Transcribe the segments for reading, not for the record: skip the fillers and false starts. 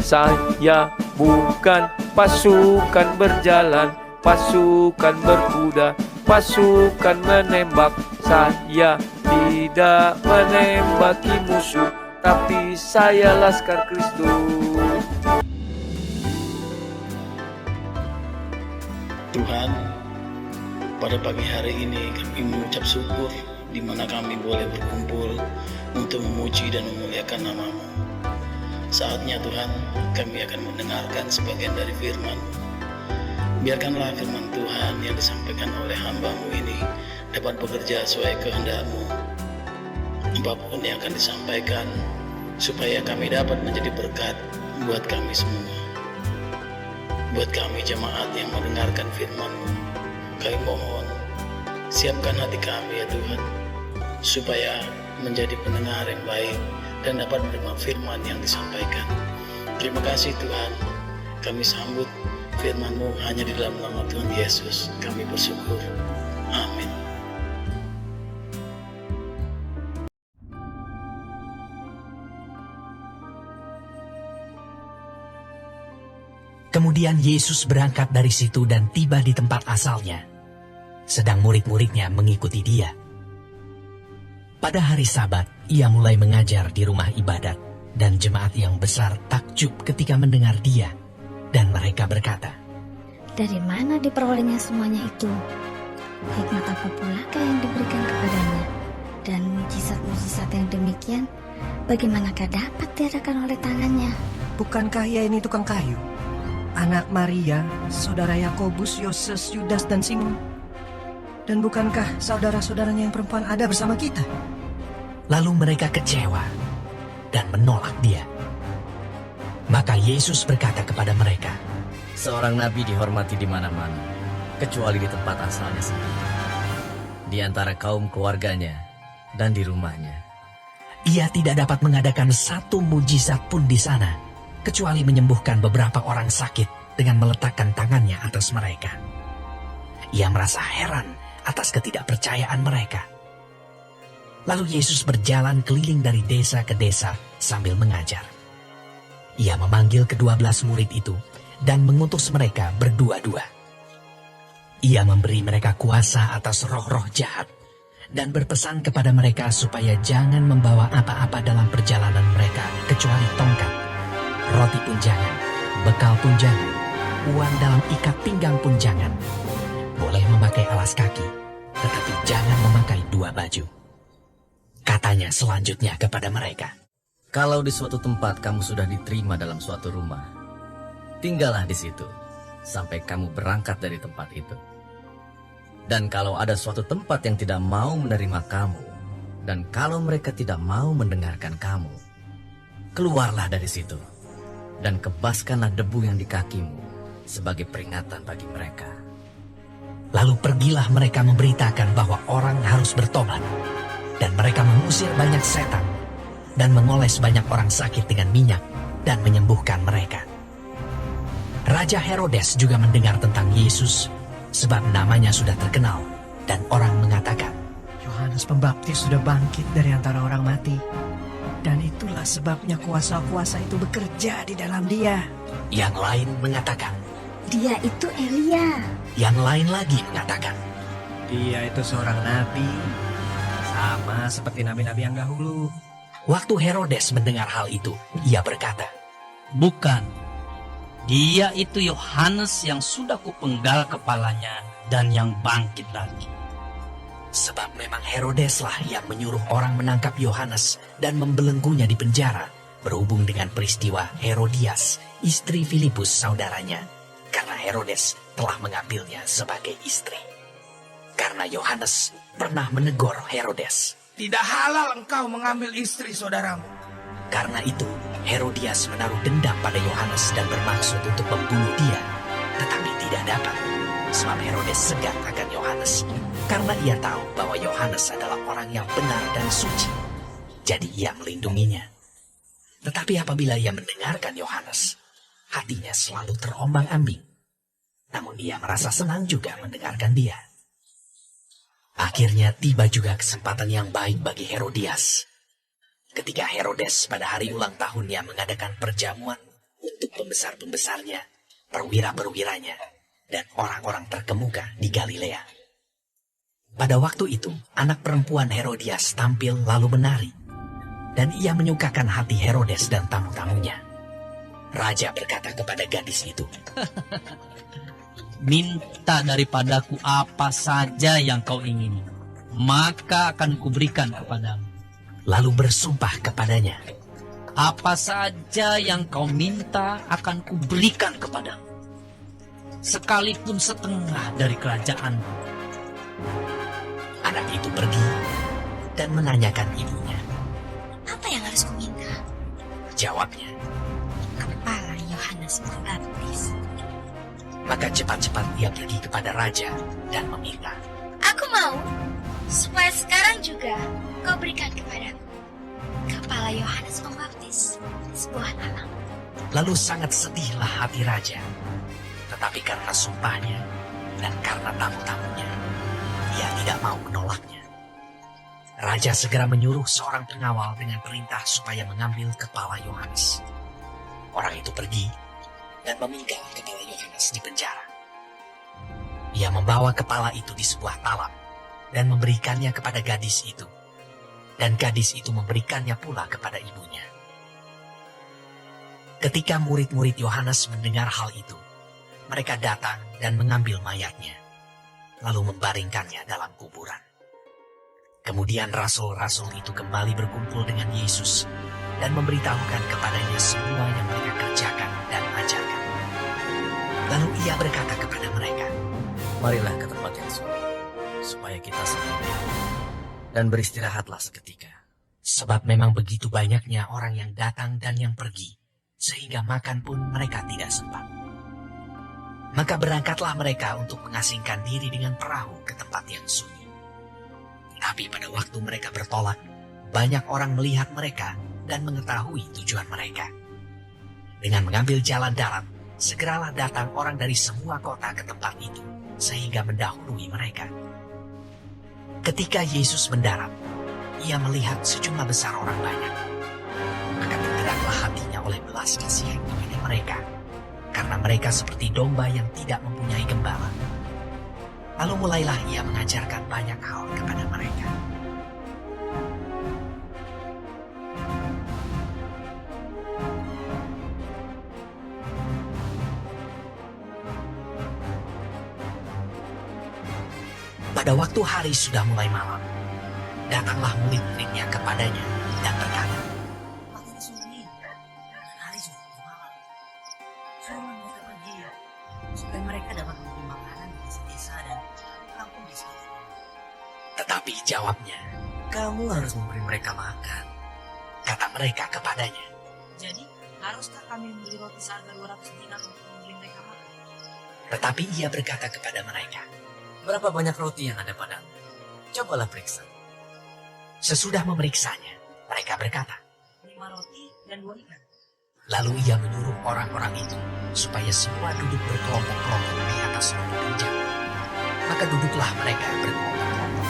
Saya bukan pasukan berjalan, pasukan berkuda, pasukan menembak. Saya tidak menembaki musuh, tapi saya laskar Kristus. Tuhan, pada pagi hari ini kami mengucap syukur di mana kami boleh berkumpul untuk memuji dan memuliakan nama-Mu. Saatnya Tuhan, kami akan mendengarkan sebagian dari firman. Biarkanlah firman Tuhan yang disampaikan oleh hamba-Mu ini dapat bekerja sesuai kehendak-Mu. Apapun yang akan disampaikan, supaya kami dapat menjadi berkat buat kami semua. Buat kami jemaat yang mendengarkan firman-Mu, kami mohon, siapkan hati kami ya Tuhan, supaya menjadi pendengar yang baik dan dapat menerima firman yang disampaikan. Terima kasih Tuhan, kami sambut firman-Mu hanya di dalam nama Tuhan Yesus. Kami bersyukur. Amin. Kemudian Yesus berangkat dari situ dan tiba di tempat asalnya, sedang murid-muridnya mengikuti dia. Pada hari Sabat, ia mulai mengajar di rumah ibadat, dan jemaat yang besar takjub ketika mendengar dia, dan mereka berkata, "Dari mana diperolehnya semuanya itu? Hikmat apa pulakah yang diberikan kepadanya? Dan mujizat-mujizat yang demikian, bagaimanakah dapat diadakan oleh tangannya?" Bukankah ia ini tukang kayu? Anak Maria, saudara Yakobus, Yoses, Yudas, dan Simon? Dan bukankah saudara-saudaranya yang perempuan ada bersama kita? Lalu mereka kecewa dan menolak dia. Maka Yesus berkata kepada mereka, "Seorang nabi dihormati di mana-mana, kecuali di tempat asalnya sendiri, di antara kaum keluarganya dan di rumahnya." Ia tidak dapat mengadakan satu mujizat pun di sana, kecuali menyembuhkan beberapa orang sakit dengan meletakkan tangannya atas mereka. Ia merasa heran atas ketidakpercayaan mereka. Lalu Yesus berjalan keliling dari desa ke desa sambil mengajar. Ia memanggil ke-12 murid itu dan mengutus mereka berdua-dua. Ia memberi mereka kuasa atas roh-roh jahat dan berpesan kepada mereka supaya jangan membawa apa-apa dalam perjalanan mereka kecuali tongkat, roti pun jangan, bekal pun jangan, uang dalam ikat pinggang pun jangan. Boleh memakai alas kaki, tetapi jangan memakai 2 baju. Katanya selanjutnya kepada mereka, "Kalau di suatu tempat kamu sudah diterima dalam suatu rumah, tinggallah di situ sampai kamu berangkat dari tempat itu. Dan kalau ada suatu tempat yang tidak mau menerima kamu, dan kalau mereka tidak mau mendengarkan kamu, keluarlah dari situ dan kebaskanlah debu yang di kakimu sebagai peringatan bagi mereka." Lalu pergilah mereka memberitakan bahwa orang harus bertobat. Dan mereka mengusir banyak setan dan mengoles banyak orang sakit dengan minyak dan menyembuhkan mereka. Raja Herodes juga mendengar tentang Yesus sebab namanya sudah terkenal, dan orang mengatakan, Yohanes Pembaptis sudah bangkit dari antara orang mati, dan itulah sebabnya kuasa-kuasa itu bekerja di dalam dia. Yang lain mengatakan, "Dia itu Elia." yang lain lagi mengatakan, Dia itu seorang nabi, sama seperti nabi-nabi yang dahulu. Waktu Herodes mendengar hal itu, ia berkata, "Bukan, dia itu Yohanes yang sudah kupenggal kepalanya dan yang bangkit lagi." sebab memang Herodeslah yang menyuruh orang menangkap Yohanes dan membelenggunya di penjara berhubung dengan peristiwa Herodias, istri Filipus saudaranya, karena Herodes telah mengambilnya sebagai istri. Karena Yohanes pernah menegur Herodes, "Tidak halal engkau mengambil istri saudaramu." Karena itu Herodias menaruh dendam pada Yohanes dan bermaksud untuk membunuh dia, tetapi tidak dapat, sebab Herodes segan akan Yohanes, karena ia tahu bahwa Yohanes adalah orang yang benar dan suci. Jadi ia melindunginya. Tetapi apabila ia mendengarkan Yohanes, hatinya selalu terombang-ambing. Namun ia merasa senang juga mendengarkan dia. Akhirnya tiba juga kesempatan yang baik bagi Herodias. Ketika Herodes pada hari ulang tahunnya mengadakan perjamuan untuk pembesar-pembesarnya, perwira-perwiranya, dan orang-orang terkemuka di Galilea. Pada waktu itu, anak perempuan Herodias tampil lalu menari, dan ia menyukakan hati Herodes dan tamu-tamunya. Raja berkata kepada gadis itu, Minta daripadaku apa saja yang kau ingini, maka akan kuberikan kepadamu. lalu bersumpah kepadanya, Apa saja yang kau minta akan kuberikan kepadamu, sekalipun setengah dari kerajaanku. Anak itu pergi dan menanyakan ibunya. Apa yang harus kuminta? Jawabnya, Kepala Yohanes Pembaptis. maka cepat-cepat ia pergi kepada raja dan meminta. Aku mau supaya sekarang juga kau berikan kepadaku kepala Yohanes Pembaptis di sebuah talam. Lalu sangat sedihlah hati raja. Tetapi karena sumpahnya dan karena tamu-tamunya, ia tidak mau menolaknya. Raja segera menyuruh seorang pengawal dengan perintah supaya mengambil kepala Yohanes. Orang itu pergi dan meminggal kepala Yohanes di penjara. Ia membawa kepala itu di sebuah talam dan memberikannya kepada gadis itu. Dan gadis itu memberikannya pula kepada ibunya. Ketika murid-murid Yohanes mendengar hal itu, mereka datang dan mengambil mayatnya, lalu membaringkannya dalam kuburan. Kemudian rasul-rasul itu kembali berkumpul dengan Yesus dan memberitahukan kepadanya semua yang mereka kerjakan dan ajarkan. Lalu ia berkata kepada mereka, Marilah ke tempat yang sunyi, supaya kita sendiri dan beristirahatlah seketika. sebab memang begitu banyaknya orang yang datang dan yang pergi, sehingga makan pun mereka tidak sempat. Maka berangkatlah mereka untuk mengasingkan diri dengan perahu ke tempat yang sunyi. Tapi pada waktu mereka bertolak, banyak orang melihat mereka dan mengetahui tujuan mereka. Dengan mengambil jalan darat, segeralah datang orang dari semua kota ke tempat itu, sehingga mendahului mereka. Ketika Yesus mendarat, ia melihat sejumlah besar orang banyak. Maka tergeraklah hatinya oleh belas kasihan kepada mereka, karena mereka seperti domba yang tidak mempunyai gembala. Lalu mulailah ia mengajarkan banyak hal kepada mereka. Pada waktu hari sudah mulai malam, datanglah murid-muridnya kepadanya dan berkata, Makin sunyi, dan hari sudah malam. Suruh mereka pergi ya, supaya mereka dapat membeli makanan di desa-desa dan kampung di sekitar. tetapi jawabnya, kamu harus memberi mereka makan. Kata mereka kepadanya, Jadi, haruskah kami membeli roti seharga 200 dinar untuk membeli mereka makan? tetapi ia berkata kepada mereka, Berapa banyak roti yang ada padamu? Cobalah periksa. sesudah memeriksanya, mereka berkata, 5 roti dan 2 ikan. lalu ia menyuruh orang-orang itu supaya semua duduk berkelompok-kelompok di atas roti meja. Maka duduklah mereka berkelompok-kelompok.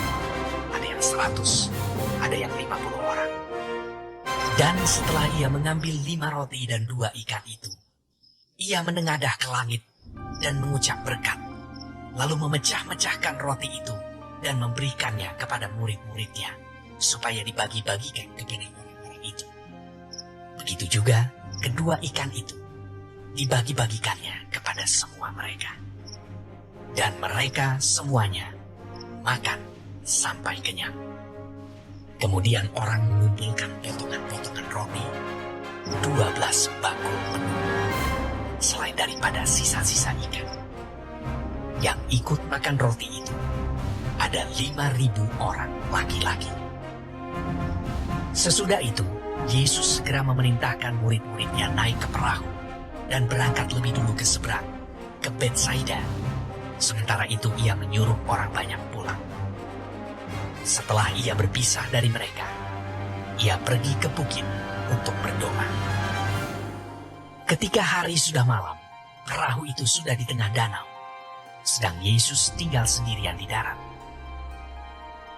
Ada yang 100, ada yang 50 orang. Dan setelah ia mengambil 5 roti dan 2 ikan itu, ia menengadah ke langit dan mengucap berkat, lalu memecah-mecahkan roti itu dan memberikannya kepada murid-muridnya, supaya dibagi-bagikan kepada orang-orang itu. Begitu juga kedua ikan itu dibagi-bagikannya kepada semua mereka. Dan mereka semuanya makan sampai kenyang. Kemudian orang mengumpulkan potongan-potongan roti, 12 bakul penuh, selain daripada sisa-sisa ikan. Yang ikut makan roti itu ada 5.000 orang laki-laki. Sesudah itu, Yesus segera memerintahkan murid-muridnya naik ke perahu dan berangkat lebih dulu ke seberang, ke Betsaida. Sementara itu ia menyuruh orang banyak pulang. Setelah ia berpisah dari mereka, ia pergi ke bukit untuk berdoa. Ketika hari sudah malam, perahu itu sudah di tengah danau, sedang Yesus tinggal sendirian di darat.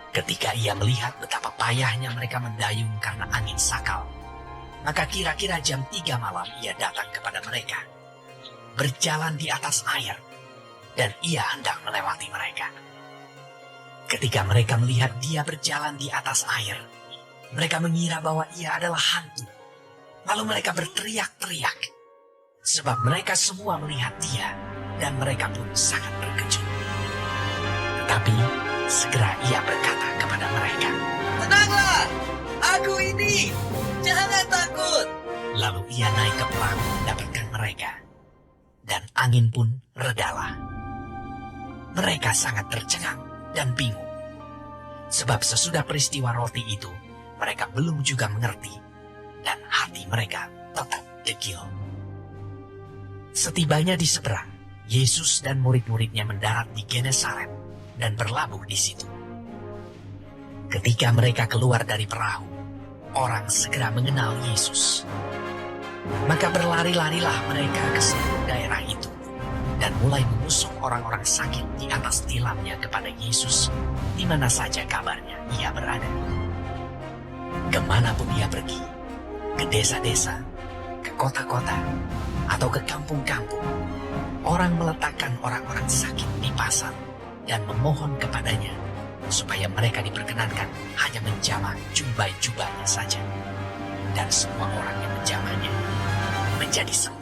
Ketika ia melihat betapa payahnya mereka mendayung karena angin sakal, Maka kira-kira jam 3 malam ia datang kepada mereka, berjalan di atas air, dan ia hendak melewati mereka. Ketika mereka melihat dia berjalan di atas air, mereka mengira bahwa ia adalah hantu. Lalu mereka berteriak-teriak, sebab mereka semua melihat dia, dan mereka pun sangat terkejut. Tetapi segera ia berkata kepada mereka, Tenanglah, aku ini, jangan takut. lalu ia naik ke perahu mendapatkan mereka, dan angin pun redalah. Mereka sangat tercengang dan bingung, sebab sesudah peristiwa roti itu, mereka belum juga mengerti, dan hati mereka tetap degil. Setibanya di seberang, Yesus dan murid-muridnya mendarat di Genesaret dan berlabuh di situ. Ketika mereka keluar dari perahu, orang segera mengenal Yesus. Maka berlari-larilah mereka ke seluruh daerah itu dan mulai mengusung orang-orang sakit di atas tilamnya kepada Yesus di mana saja kabarnya ia berada. Kemanapun ia pergi, ke desa-desa, ke kota-kota, atau ke kampung-kampung, orang meletakkan orang-orang sakit di pasar dan memohon kepadanya supaya mereka diperkenankan hanya menjamah jubah-jubahnya saja. Dan semua orang yang menjamahnya menjadi sembuh.